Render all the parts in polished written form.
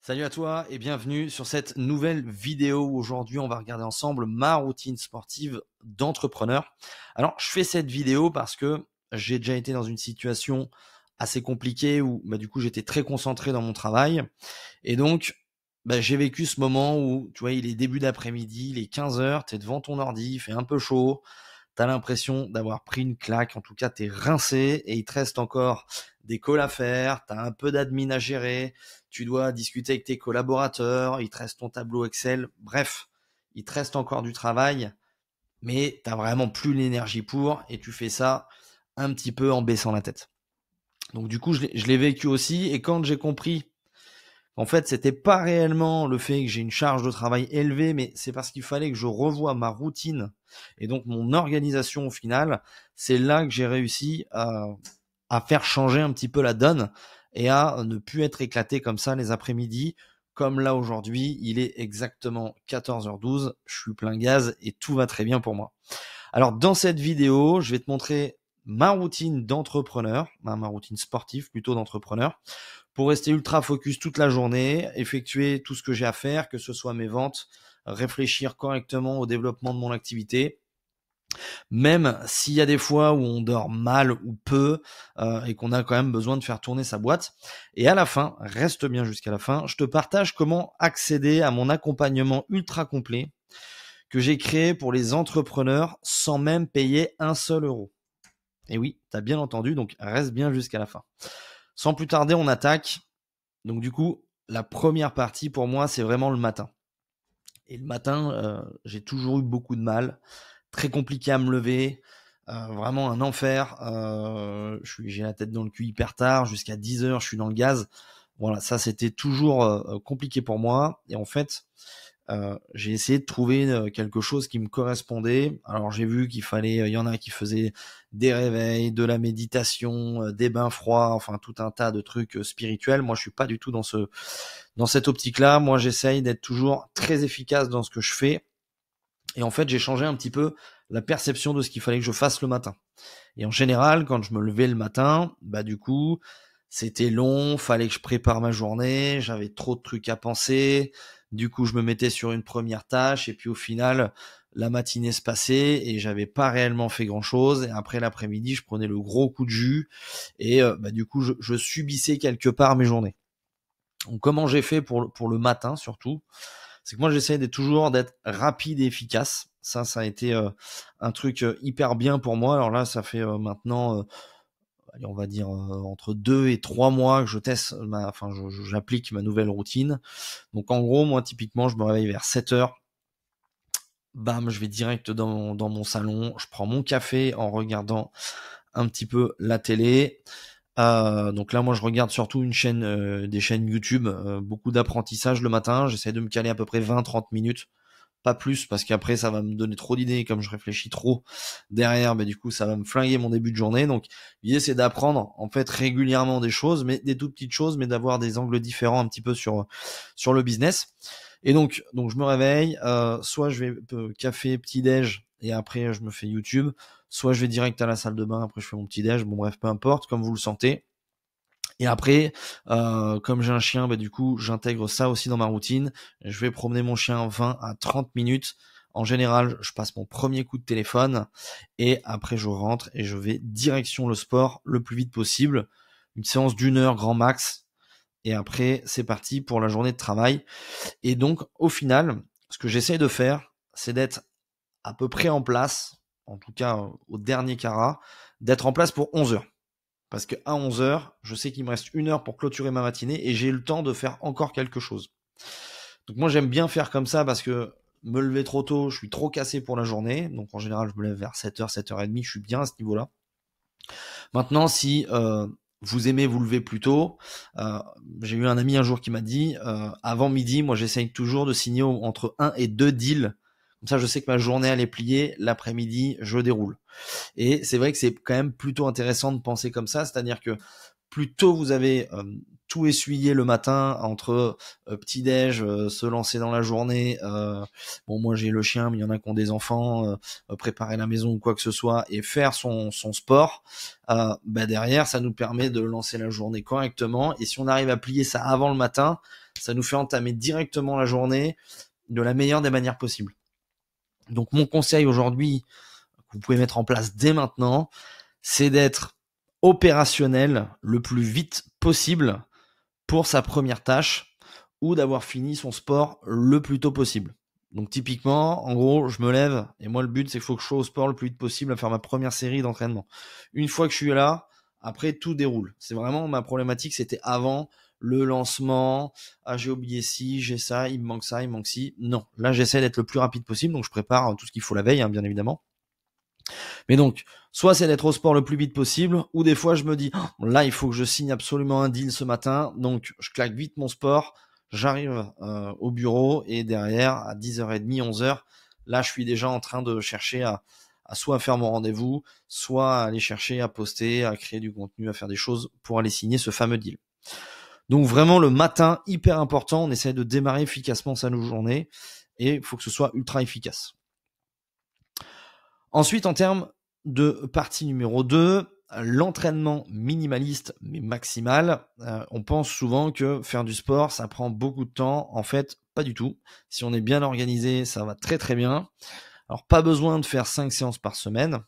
Salut à toi et bienvenue sur cette nouvelle vidéo où aujourd'hui on va regarder ensemble ma routine sportive d'entrepreneur. Alors je fais cette vidéo parce que j'ai déjà été dans une situation assez compliquée où du coup j'étais très concentré dans mon travail et donc j'ai vécu ce moment où tu vois il est début d'après-midi, il est 15h, tu es devant ton ordi, il fait un peu chaud, tu as l'impression d'avoir pris une claque, en tout cas tu es rincé et il te reste encore des calls à faire, tu as un peu d'admin à gérer, tu dois discuter avec tes collaborateurs, il te reste ton tableau Excel, bref, il te reste encore du travail, mais tu n'as vraiment plus l'énergie pour et tu fais ça un petit peu en baissant la tête. Donc du coup, je l'ai vécu aussi et quand j'ai compris en fait, c'était pas réellement le fait que j'ai une charge de travail élevée, mais c'est parce qu'il fallait que je revoie ma routine et donc mon organisation au final. C'est là que j'ai réussi à faire changer un petit peu la donne et à ne plus être éclaté comme ça les après-midi. Comme là aujourd'hui, il est exactement 14h12, je suis plein gaz et tout va très bien pour moi. Alors dans cette vidéo, je vais te montrer ma routine d'entrepreneur, ma routine sportive plutôt d'entrepreneur, pour rester ultra focus toute la journée, effectuer tout ce que j'ai à faire, que ce soit mes ventes, réfléchir correctement au développement de mon activité, même s'il y a des fois où on dort mal ou peu et qu'on a quand même besoin de faire tourner sa boîte. Et à la fin, reste bien jusqu'à la fin, je te partage comment accéder à mon accompagnement ultra complet que j'ai créé pour les entrepreneurs sans même payer un seul euro. Et oui, t'as bien entendu, donc reste bien jusqu'à la fin. Sans plus tarder, on attaque. Donc du coup, la première partie pour moi, c'est vraiment le matin. Et le matin, j'ai toujours eu beaucoup de mal, très compliqué à me lever, vraiment un enfer. J'ai la tête dans le cul hyper tard, jusqu'à 10h, je suis dans le gaz. Voilà, ça c'était toujours compliqué pour moi. Et en fait, j'ai essayé de trouver quelque chose qui me correspondait. Alors j'ai vu qu'il fallait, il y en a qui faisaient des réveils, de la méditation, des bains froids, enfin tout un tas de trucs spirituels. Moi, je suis pas du tout dans cette optique-là. Moi, j'essaye d'être toujours très efficace dans ce que je fais. Et en fait, j'ai changé un petit peu la perception de ce qu'il fallait que je fasse le matin. Et en général, quand je me levais le matin, du coup, c'était long, fallait que je prépare ma journée, j'avais trop de trucs à penser. Du coup, je me mettais sur une première tâche et puis au final, la matinée se passait et j'avais pas réellement fait grand-chose. Et après l'après-midi, je prenais le gros coup de jus et du coup, je subissais quelque part mes journées. Donc, comment j'ai fait pour le matin surtout? C'est que moi, j'essaie d'être rapide et efficace. Ça a été un truc hyper bien pour moi. Alors là, ça fait maintenant allez, on va dire entre 2 et 3 mois que je teste j'applique ma nouvelle routine. Donc en gros, moi typiquement, je me réveille vers 7h. Bam, je vais direct dans mon salon, je prends mon café en regardant un petit peu la télé. Donc là, moi, je regarde surtout des chaînes YouTube, beaucoup d'apprentissage le matin. J'essaie de me caler à peu près 20-30 minutes, pas plus, parce qu'après, ça va me donner trop d'idées. Comme je réfléchis trop derrière, du coup, ça va me flinguer mon début de journée. Donc, l'idée, c'est d'apprendre, en fait, régulièrement des choses, mais des toutes petites choses, mais d'avoir des angles différents un petit peu sur le business. Et donc je me réveille, soit je vais café, petit-déj, et après, je me fais YouTube, soit je vais direct à la salle de bain, après je fais mon petit-déj, bon bref, peu importe, comme vous le sentez. Et après, comme j'ai un chien, du coup, j'intègre ça aussi dans ma routine. Je vais promener mon chien 20 à 30 minutes. En général, je passe mon premier coup de téléphone et après je rentre et je vais direction le sport le plus vite possible. Une séance d'1 heure grand max. Et après, c'est parti pour la journée de travail. Et donc, au final, ce que j'essaye de faire, c'est d'être à peu près en place, en tout cas au dernier carat, d'être en place pour 11 heures. Parce qu'à 11 heures, je sais qu'il me reste 1 heure pour clôturer ma matinée et j'ai le temps de faire encore quelque chose. Donc moi, j'aime bien faire comme ça parce que me lever trop tôt, je suis trop cassé pour la journée. Donc en général, je me lève vers 7h, 7h30, je suis bien à ce niveau-là. Maintenant, si vous aimez vous lever plus tôt, j'ai eu un ami un jour qui m'a dit, avant midi, moi j'essaye toujours de signer entre 1 et 2 deals. Comme ça, je sais que ma journée elle est pliée, l'après-midi, je déroule. Et c'est vrai que c'est quand même plutôt intéressant de penser comme ça, c'est-à-dire que plus tôt vous avez tout essuyé le matin entre petit-déj, se lancer dans la journée, bon moi j'ai le chien, mais il y en a qui ont des enfants, préparer la maison ou quoi que ce soit, et faire son sport, derrière ça nous permet de lancer la journée correctement, et si on arrive à plier ça avant le matin, ça nous fait entamer directement la journée de la meilleure des manières possibles. Donc mon conseil aujourd'hui, que vous pouvez mettre en place dès maintenant, c'est d'être opérationnel le plus vite possible pour sa première tâche ou d'avoir fini son sport le plus tôt possible. Donc typiquement, en gros, je me lève et moi le but c'est qu'il faut que je sois au sport le plus vite possible à faire ma première série d'entraînement. Une fois que je suis là, après tout déroule. C'est vraiment ma problématique, c'était avant le lancement, ah j'ai oublié ci, j'ai ça, il me manque ça, il me manque ci. Non, là j'essaie d'être le plus rapide possible, donc je prépare tout ce qu'il faut la veille, bien évidemment. Mais donc, soit c'est d'être au sport le plus vite possible, ou des fois je me dis, oh, là il faut que je signe absolument un deal ce matin, donc je claque vite mon sport, j'arrive au bureau et derrière à 10h30, 11h, là je suis déjà en train de chercher à soit faire mon rendez-vous, soit à aller chercher à poster, à créer du contenu, à faire des choses pour aller signer ce fameux deal. Donc vraiment le matin, hyper important, on essaie de démarrer efficacement sa journée et il faut que ce soit ultra efficace. Ensuite, en termes de partie numéro 2, l'entraînement minimaliste mais maximal. On pense souvent que faire du sport, ça prend beaucoup de temps. En fait, pas du tout. Si on est bien organisé, ça va très très bien. Alors, pas besoin de faire 5 séances par semaine.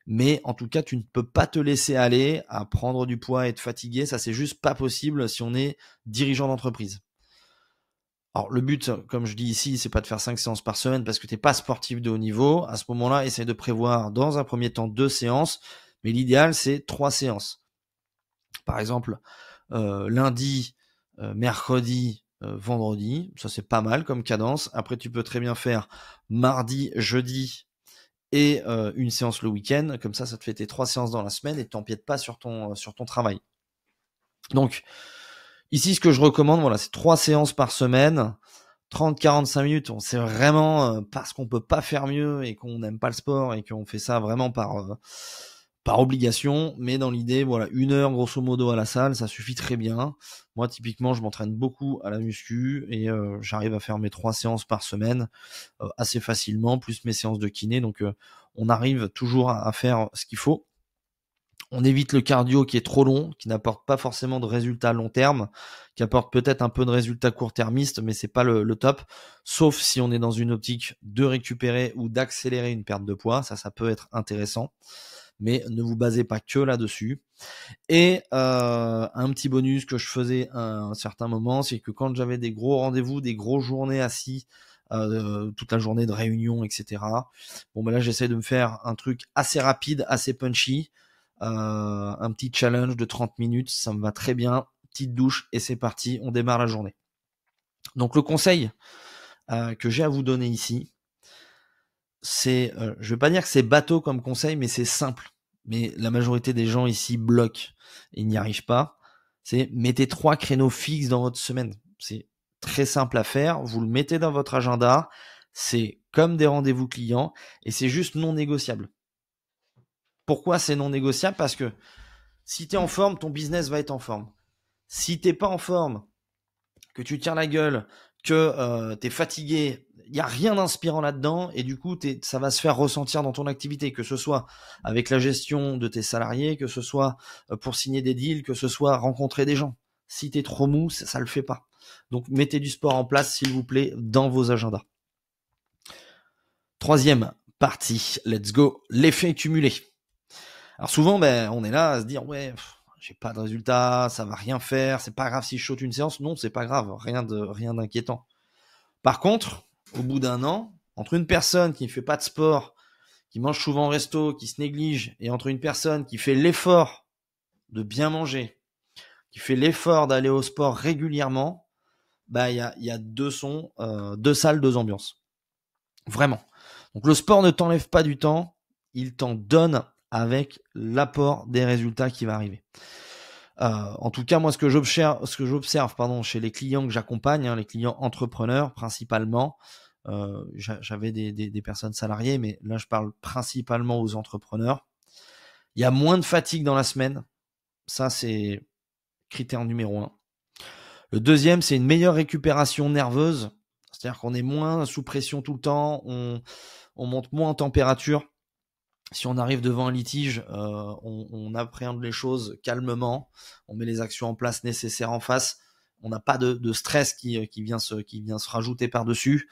Mais en tout cas, tu ne peux pas te laisser aller à prendre du poids et être fatigué. Ça, c'est juste pas possible si on est dirigeant d'entreprise. Alors le but, comme je dis ici, c'est pas de faire 5 séances par semaine parce que t'es pas sportif de haut niveau. À ce moment-là, essaye de prévoir dans un premier temps 2 séances, mais l'idéal c'est 3 séances. Par exemple, lundi, mercredi, vendredi, ça c'est pas mal comme cadence. Après, tu peux très bien faire mardi, jeudi et une séance le week-end. Comme ça te fait tes 3 séances dans la semaine et t'empiètes pas sur ton travail. Donc ici, ce que je recommande, voilà, c'est 3 séances par semaine, 30-45 minutes. C'est vraiment parce qu'on peut pas faire mieux et qu'on n'aime pas le sport et qu'on fait ça vraiment par obligation. Mais dans l'idée, voilà, 1 heure grosso modo à la salle, ça suffit très bien. Moi, typiquement, je m'entraîne beaucoup à la muscu et j'arrive à faire mes 3 séances par semaine assez facilement, plus mes séances de kiné. Donc, on arrive toujours à faire ce qu'il faut. On évite le cardio qui est trop long, qui n'apporte pas forcément de résultats à long terme, qui apporte peut-être un peu de résultats court-termistes, mais c'est pas le top. Sauf si on est dans une optique de récupérer ou d'accélérer une perte de poids, ça peut être intéressant. Mais ne vous basez pas que là-dessus. Et un petit bonus que je faisais à un certain moment, c'est que quand j'avais des gros rendez-vous, des grosses journées assis, toute la journée de réunion, etc. Bon, là, j'essaie de me faire un truc assez rapide, assez punchy. Un petit challenge de 30 minutes, ça me va très bien. Petite douche et c'est parti, on démarre la journée. Donc le conseil que j'ai à vous donner ici, c'est, je vais pas dire que c'est bateau comme conseil, mais c'est simple. Mais la majorité des gens ici bloquent et n'y arrivent pas. C'est mettez 3 créneaux fixes dans votre semaine. C'est très simple à faire. Vous le mettez dans votre agenda. C'est comme des rendez-vous clients et c'est juste non négociable. Pourquoi c'est non négociable? Parce que si tu es en forme, ton business va être en forme. Si t'es pas en forme, que tu tires la gueule, que tu es fatigué, il n'y a rien d'inspirant là-dedans et du coup, ça va se faire ressentir dans ton activité, que ce soit avec la gestion de tes salariés, que ce soit pour signer des deals, que ce soit rencontrer des gens. Si tu es trop mou, ça le fait pas. Donc, mettez du sport en place, s'il vous plaît, dans vos agendas. Troisième partie, let's go, l'effet cumulé. Alors souvent, on est là à se dire, ouais, j'ai pas de résultat, ça va rien faire, c'est pas grave si je saute une séance. Non, c'est pas grave, rien d'inquiétant. Par contre, au bout d'1 an, entre une personne qui ne fait pas de sport, qui mange souvent au resto, qui se néglige, et entre une personne qui fait l'effort de bien manger, qui fait l'effort d'aller au sport régulièrement, il y a 2 salles, 2 ambiances. Vraiment. Donc le sport ne t'enlève pas du temps, il t'en donne avec l'apport des résultats qui va arriver. En tout cas, moi, ce que j'observe, chez les clients que j'accompagne, les clients entrepreneurs principalement, j'avais des personnes salariées, mais là, je parle principalement aux entrepreneurs. Il y a moins de fatigue dans la semaine. Ça, c'est critère numéro 1. Le deuxième, c'est une meilleure récupération nerveuse. C'est-à-dire qu'on est moins sous pression tout le temps, on monte moins en température. Si on arrive devant un litige, on appréhende les choses calmement, on met les actions en place nécessaires en face, on n'a pas de stress qui vient se rajouter par-dessus.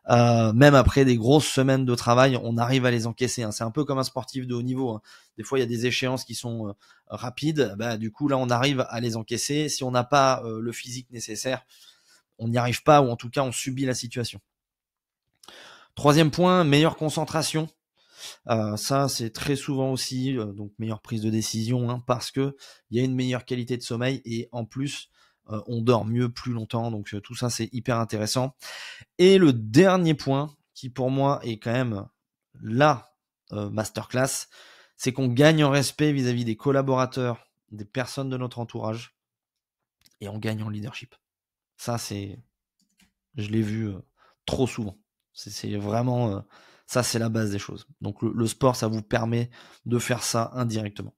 Même après des grosses semaines de travail, on arrive à les encaisser. C'est un peu comme un sportif de haut niveau. Des fois, il y a des échéances qui sont rapides. Du coup, là, on arrive à les encaisser. Si on n'a pas le physique nécessaire, on n'y arrive pas, ou en tout cas, on subit la situation. Troisième point, meilleure concentration. Ça, c'est très souvent aussi, donc meilleure prise de décision, parce que il y a une meilleure qualité de sommeil et en plus, on dort mieux plus longtemps. Donc tout ça, c'est hyper intéressant. Et le dernier point, qui pour moi est quand même la masterclass, c'est qu'on gagne en respect vis-à-vis des collaborateurs, des personnes de notre entourage, et on gagne en leadership. Ça, je l'ai vu trop souvent. C'est vraiment, ça c'est la base des choses. Donc le sport, ça vous permet de faire ça indirectement.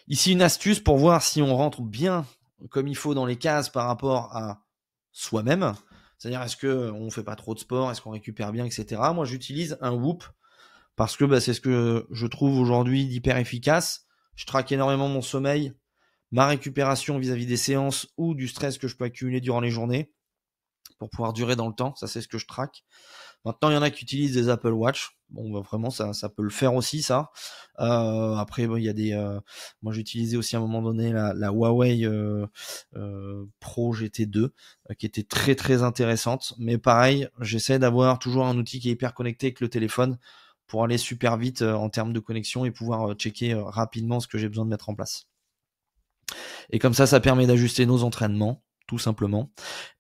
Ici, une astuce pour voir si on rentre bien comme il faut dans les cases par rapport à soi-même. C'est-à-dire, est-ce qu'on fait pas trop de sport, est-ce qu'on récupère bien, etc. Moi, j'utilise un Whoop parce que c'est ce que je trouve aujourd'hui d'hyper efficace. Je traque énormément mon sommeil, ma récupération vis-à-vis des séances ou du stress que je peux accumuler durant les journées pour pouvoir durer dans le temps. Ça, c'est ce que je traque. Maintenant, il y en a qui utilisent des Apple Watch. Bon, vraiment, ça peut le faire aussi, ça. Après, il y a des... moi, j'ai utilisé aussi à un moment donné la Huawei Pro GT2, qui était très, très intéressante. Mais pareil, j'essaie d'avoir toujours un outil qui est hyper connecté avec le téléphone pour aller super vite en termes de connexion et pouvoir checker rapidement ce que j'ai besoin de mettre en place. Et comme ça permet d'ajuster nos entraînements, tout simplement.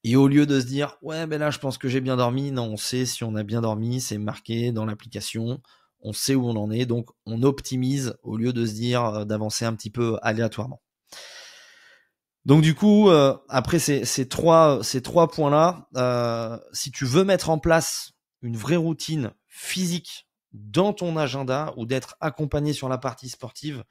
Et au lieu de se dire, ouais, là, je pense que j'ai bien dormi, non, on sait si on a bien dormi, c'est marqué dans l'application, on sait où on en est, donc on optimise au lieu de se dire d'avancer un petit peu aléatoirement. Donc du coup, après ces trois points-là, si tu veux mettre en place une vraie routine physique dans ton agenda ou d'être accompagné sur la partie sportive,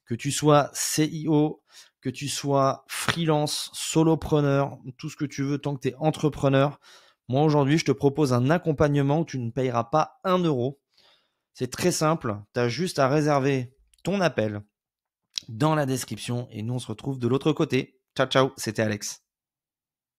que tu sois CIO, que tu sois freelance, solopreneur, tout ce que tu veux tant que tu es entrepreneur, moi aujourd'hui je te propose un accompagnement où tu ne payeras pas 1 euro. C'est très simple, tu as juste à réserver ton appel dans la description et nous on se retrouve de l'autre côté. Ciao ciao, c'était Alex.